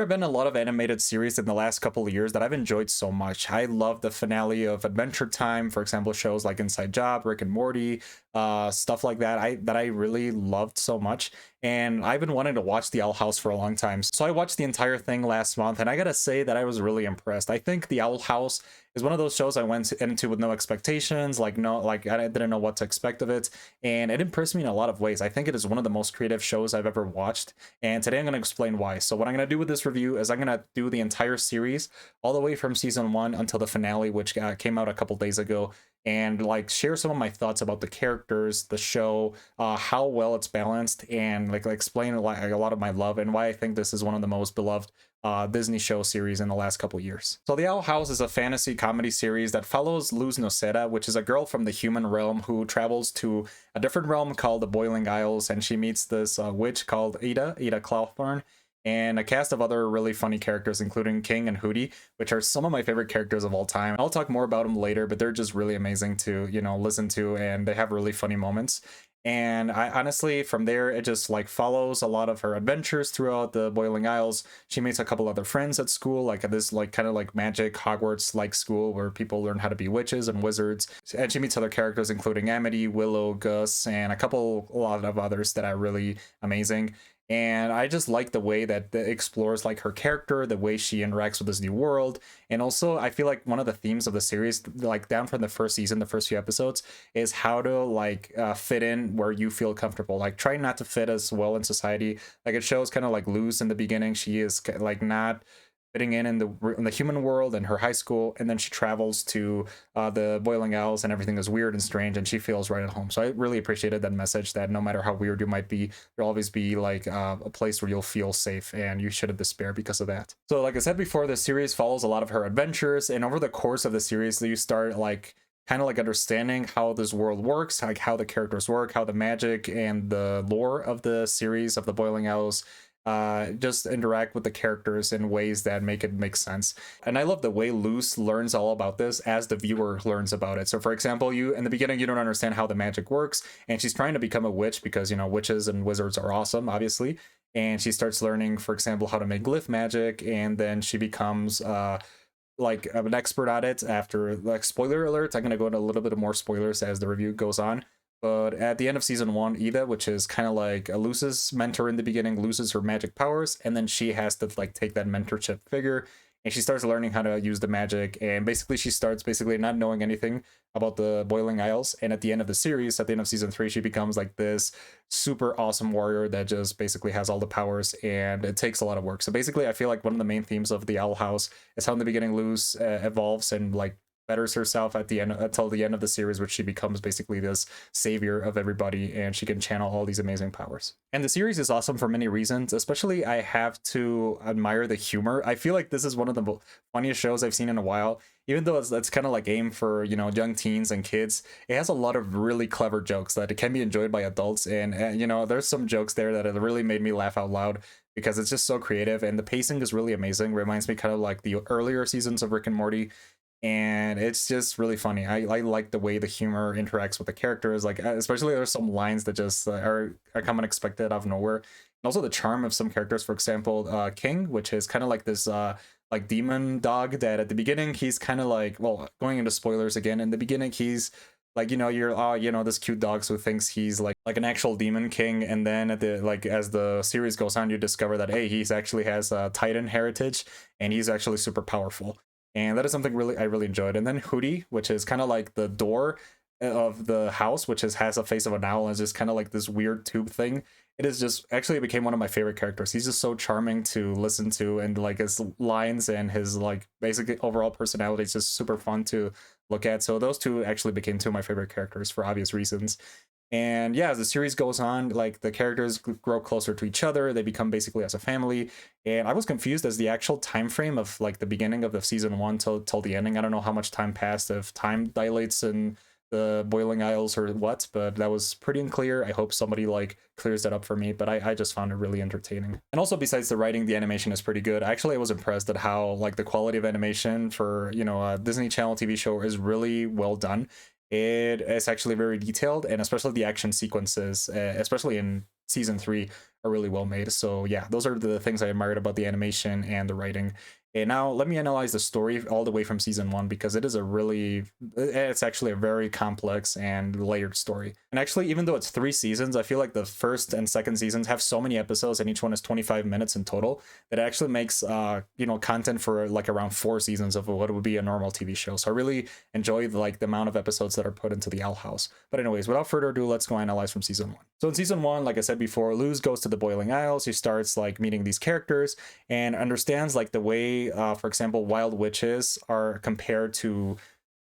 have been a lot of animated series in the last couple of years that I've enjoyed so much. I love the finale of Adventure Time, for example, shows like Inside Job, Rick and Morty, stuff like that. I really loved so much, and I've been wanting to watch The Owl House for a long time. So I watched the entire thing last month, and I gotta say that I was really impressed. I think The Owl House is one of those shows I went into with no expectations, like I didn't know what to expect of it, and it impressed me in a lot of ways. I think it is one of the most creative shows I've ever watched, and today I'm going to explain why. So what I'm going to do with this review is I'm going to do the entire series all the way from season 1 until the finale, which came out a couple days ago, and like share some of my thoughts about the characters, the show, how well it's balanced, and like explain a lot of my love and why I think this is one of the most beloved Disney show series in the last couple years. So The Owl House is a fantasy comedy series that follows Luz Noceda, which is a girl from the human realm who travels to a different realm called the Boiling Isles, and she meets this witch called Ida Clawthorne, and a cast of other really funny characters, including King and Hootie, which are some of my favorite characters of all time. I'll talk more about them later, but they're just really amazing to, listen to, and they have really funny moments. And I honestly, from there, it just like follows a lot of her adventures throughout the Boiling Isles. She meets a couple other friends at school, like at this like kind of like magic Hogwarts like school where people learn how to be witches and wizards. And she meets other characters, including Amity, Willow, Gus, and a lot of others that are really amazing. And I just like the way that it explores like her character, the way she interacts with this new world. And also I feel like one of the themes of the series, like down from the first season, the first few episodes, is how to like fit in where you feel comfortable, like try not to fit as well in society. Like it shows kind of like Luz in the beginning, she is like not fitting in the human world and her high school, and then she travels to the Boiling Isles and everything is weird and strange, and she feels right at home. So I really appreciated that message, that no matter how weird you might be, there'll always be like a place where you'll feel safe and you shouldn't despair because of that. So like I said before, the series follows a lot of her adventures, and over the course of the series you start like kind of like understanding how this world works, like how the characters work, how the magic and the lore of the series of the Boiling Isles just interact with the characters in ways that make it make sense. And I love the way Luz learns all about this as the viewer learns about it. So for example, you in the beginning you don't understand how the magic works, and she's trying to become a witch because witches and wizards are awesome, obviously. And she starts learning, for example, how to make glyph magic, and then she becomes like an expert at it after, like, spoiler alert, I'm gonna go into a little bit more spoilers as the review goes on. But at the end of season 1, Ida, which is kind of like Luz's mentor in the beginning, loses her magic powers, and then she has to like take that mentorship figure, and she starts learning how to use the magic, and basically she starts basically not knowing anything about the Boiling Isles. And at the end of the series, at the end of season 3, she becomes like this super awesome warrior that just basically has all the powers, and it takes a lot of work. So basically, I feel like one of the main themes of the Owl House is how in the beginning Luz evolves and like betters herself at the end until the end of the series, which she becomes basically this savior of everybody, and she can channel all these amazing powers. And the series is awesome for many reasons, especially I have to admire the humor. I feel like this is one of the funniest shows I've seen in a while. Even though it's kind of like aimed for young teens and kids, it has a lot of really clever jokes that it can be enjoyed by adults, and there's some jokes there that have really made me laugh out loud because it's just so creative, and the pacing is really amazing. Reminds me kind of like the earlier seasons of Rick and Morty, and it's just really funny. I like the way the humor interacts with the characters, like especially there's some lines that just are come unexpected out of nowhere, and also the charm of some characters. For example, King, which is kind of like this like demon dog that at the beginning he's kind of like, well, going into spoilers again, in the beginning he's like, you're this cute dog who thinks he's like an actual demon king, and then at the like as the series goes on, you discover that hey, he's actually has a Titan heritage, and he's actually super powerful. And that is something I really enjoyed. And then Hootie, which is kind of like the door of the house, which has a face of an owl and is just kind of like this weird tube thing. It is just actually became one of my favorite characters. He's just so charming to listen to, and like his lines and his like basic overall personality is just super fun to look at. So those two actually became two of my favorite characters for obvious reasons. And yeah, as the series goes on, like the characters grow closer to each other, they become basically as a family. And I was confused as the actual time frame of like the beginning of the season 1 till the ending. I don't know how much time passed, if time dilates in the Boiling Isles or what, but that was pretty unclear. I hope somebody like clears that up for me, but I just found it really entertaining. And also, besides the writing, the animation is pretty good. Actually, I was impressed at how like the quality of animation for a Disney Channel TV show is really well done. It is actually very detailed, and especially the action sequences, especially in season 3, are really well made. So yeah, those are the things I admired about the animation and the writing. And now let me analyze the story all the way from season one, because it is it's actually a very complex and layered story. And actually, even though it's 3 seasons, I feel like the first and second seasons have so many episodes, and each one is 25 minutes in total, that it actually makes content for like around 4 seasons of what would be a normal TV show. So I really enjoy like the amount of episodes that are put into the Owl House. But anyways, without further ado, let's go analyze from season one. So in season one, like I said before, Luz goes to the Boiling Isles. He starts like meeting these characters and understands like the way, for example, wild witches are compared to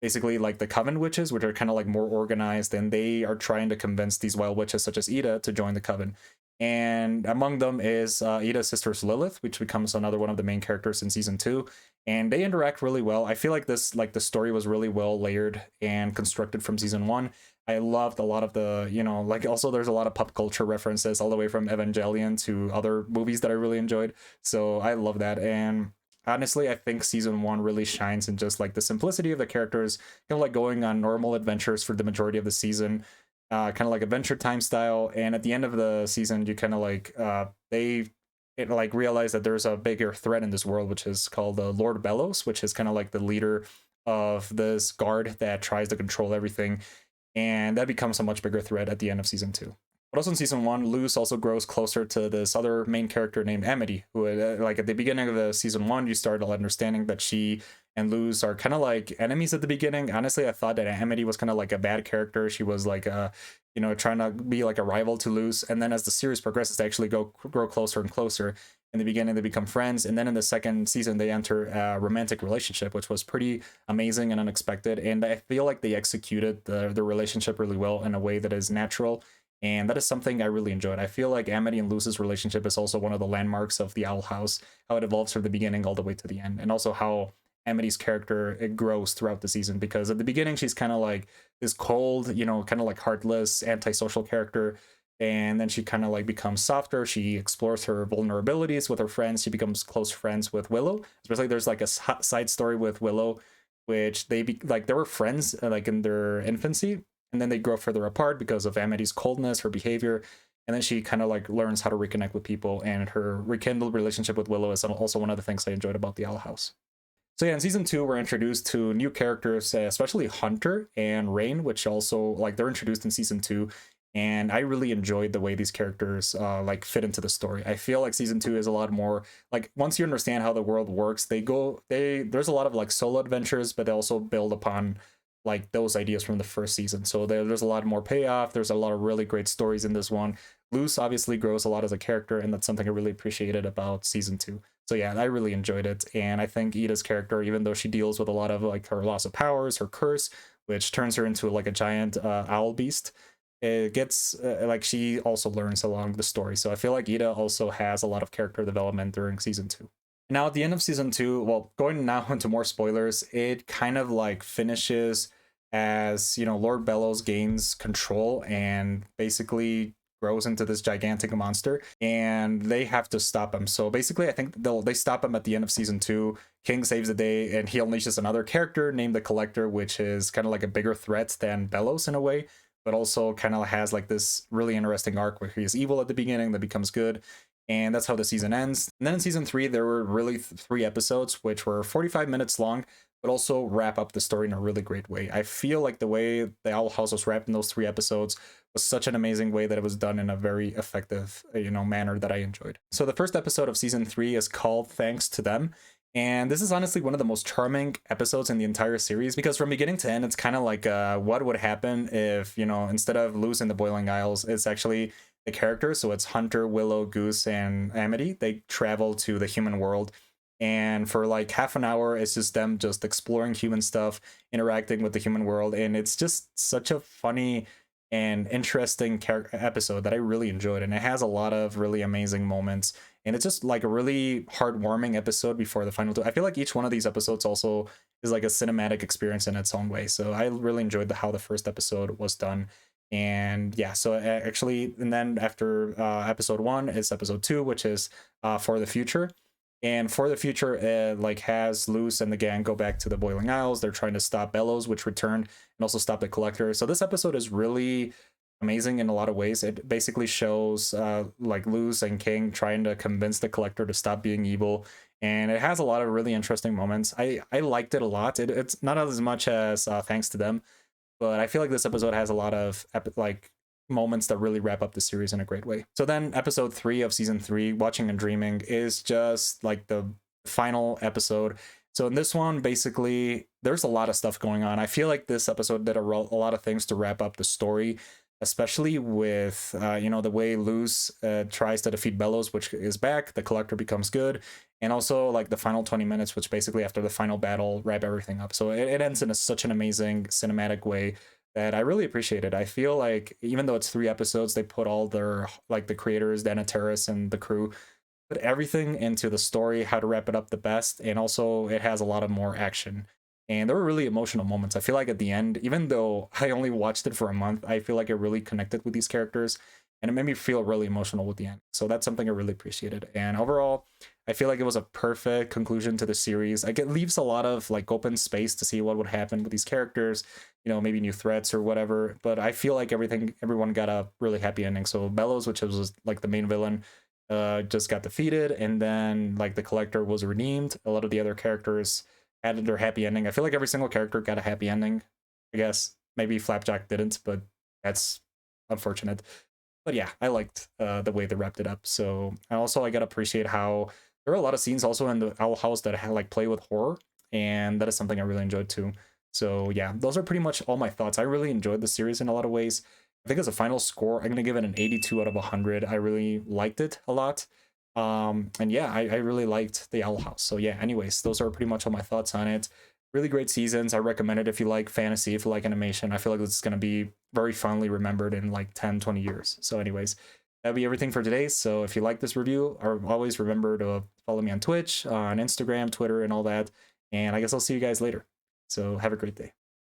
basically like the Coven witches, which are kind of like more organized, and they are trying to convince these wild witches such as Ida to join the Coven. And among them is Ida's sister Lilith, which becomes another one of the main characters in season two. And they interact really well. I feel like the story was really well layered and constructed from season one. I loved a lot of the, also there's a lot of pop culture references all the way from Evangelion to other movies that I really enjoyed. So I love that. And honestly, I think season one really shines in just like the simplicity of the characters, kind of like going on normal adventures for the majority of the season, kind of like Adventure Time style. And at the end of the season, you kind of like realize that there's a bigger threat in this world, which is called Lord Bellows, which is kind of like the leader of this guard that tries to control everything. And that becomes a much bigger threat at the end of season two. But also in season one, Luz also grows closer to this other main character named Amity, who like at the beginning of the season one, you start understanding that she and Luz are kind of like enemies at the beginning. Honestly, I thought that Amity was kind of like a bad character. She was like trying to be like a rival to Luz. And then as the series progresses, they actually grow closer and closer. In the beginning, they become friends, and then in the second season, they enter a romantic relationship, which was pretty amazing and unexpected. And I feel like they executed the relationship really well in a way that is natural, and that is something I really enjoyed. I feel like Amity and Luz's relationship is also one of the landmarks of the Owl House, how it evolves from the beginning all the way to the end, and also how Amity's character, it grows throughout the season, because at the beginning, she's kind of like this cold, kind of like heartless, antisocial character. And then she kind of like becomes softer. She explores her vulnerabilities with her friends. She becomes close friends with Willow. Especially there's like a side story with Willow, which they were friends like in their infancy, and then they grow further apart because of Amity's coldness, her behavior. And then she kind of like learns how to reconnect with people, and her rekindled relationship with Willow is also one of the things I enjoyed about the Owl House. So yeah, in season two, we're introduced to new characters, especially Hunter and Rain, which also like they're introduced in season two. And I really enjoyed the way these characters like fit into the story. I feel like season two is a lot more like, once you understand how the world works, there's a lot of like solo adventures, but they also build upon like those ideas from the first season. So there's a lot more payoff. There's a lot of really great stories in this one. Luz obviously grows a lot as a character, and that's something I really appreciated about season two. So yeah, I really enjoyed it. And I think Ida's character, even though she deals with a lot of like her loss of powers, her curse, which turns her into like a giant owl beast, it gets like she also learns along the story. So I feel like Ida also has a lot of character development during season two. Now at the end of season two, well, going now into more spoilers, it kind of like finishes as Lord Bellows gains control and basically grows into this gigantic monster, and they have to stop him. So basically, I think they stop him at the end of season two. King saves the day, and he unleashes another character named the Collector, which is kind of like a bigger threat than Bellows in a way, but also kind of has like this really interesting arc where he is evil at the beginning that becomes good. And that's how the season ends. And then in season three, there were really 3 episodes, which were 45 minutes long, but also wrap up the story in a really great way. I feel like the way the Owl House was wrapped in those 3 episodes was such an amazing way that it was done in a very effective, manner that I enjoyed. So the first episode of season three is called Thanks to Them. And this is honestly one of the most charming episodes in the entire series, because from beginning to end, it's kind of like what would happen if, instead of Luz in the Boiling Isles, it's actually the characters. So it's Hunter, Willow, Goose, and Amity. They travel to the human world. And for like half an hour, it's just them just exploring human stuff, interacting with the human world. And it's just such a funny and interesting episode that I really enjoyed. And it has a lot of really amazing moments. And it's just like a really heartwarming episode before the final two. I feel like each one of these episodes also is like a cinematic experience in its own way. So I really enjoyed how the first episode was done. And yeah, so actually, and then after episode one is episode two, which is For the Future. And For the Future, like has Luz and the gang go back to the Boiling Isles. They're trying to stop Bellows, which returned, and also stop the Collector. So this episode is really amazing in a lot of ways. It basically shows like Luz and King trying to convince the Collector to stop being evil, and it has a lot of really interesting moments. I liked it a lot. It's not as much as Thanks to Them, but I feel like this episode has a lot of like moments that really wrap up the series in a great way. So then episode 3 of season 3, Watching and Dreaming, is just like the final episode. So in this one, basically, there's a lot of stuff going on. I feel like this episode did a lot of things to wrap up the story, especially with the way Luz tries to defeat Bellows, which is back. The Collector becomes good, and also like the final 20 minutes, which basically after the final battle wrap everything up. So it ends in such an amazing cinematic way that I really appreciate it. I feel like even though it's 3 episodes, they put all their, like, the creators, Dana Terrace and the crew, put everything into the story, how to wrap it up the best, and also it has a lot of more action. And there were really emotional moments. I feel like at the end, even though I only watched it for a month, I feel like I really connected with these characters, and it made me feel really emotional with the end. So that's something I really appreciated. And overall, I feel like it was a perfect conclusion to the series. Like, it leaves a lot of like open space to see what would happen with these characters, maybe new threats or whatever. But I feel like everyone got a really happy ending. So Bellows, which was like the main villain, just got defeated, and then like the Collector was redeemed. A lot of the other characters had their happy ending. I feel like every single character got a happy ending. I guess maybe Flapjack didn't, but that's unfortunate. But yeah, I liked the way they wrapped it up. So I gotta appreciate how there are a lot of scenes also in the Owl House that like play with horror, and that is something I really enjoyed too. So yeah, those are pretty much all my thoughts. I really enjoyed the series in a lot of ways. I think as a final score, I'm gonna give it an 82 out of 100. I really liked it a lot. And yeah, I really liked the Owl House. So yeah, anyways, those are pretty much all my thoughts on it. Really great seasons. I recommend it if you like fantasy, if you like animation. I feel like this is going to be very fondly remembered in like 10, 20 years. So anyways, that'll be everything for today. So if you like this review, always remember to follow me on Twitch, on Instagram, Twitter, and all that. And I guess I'll see you guys later. So have a great day.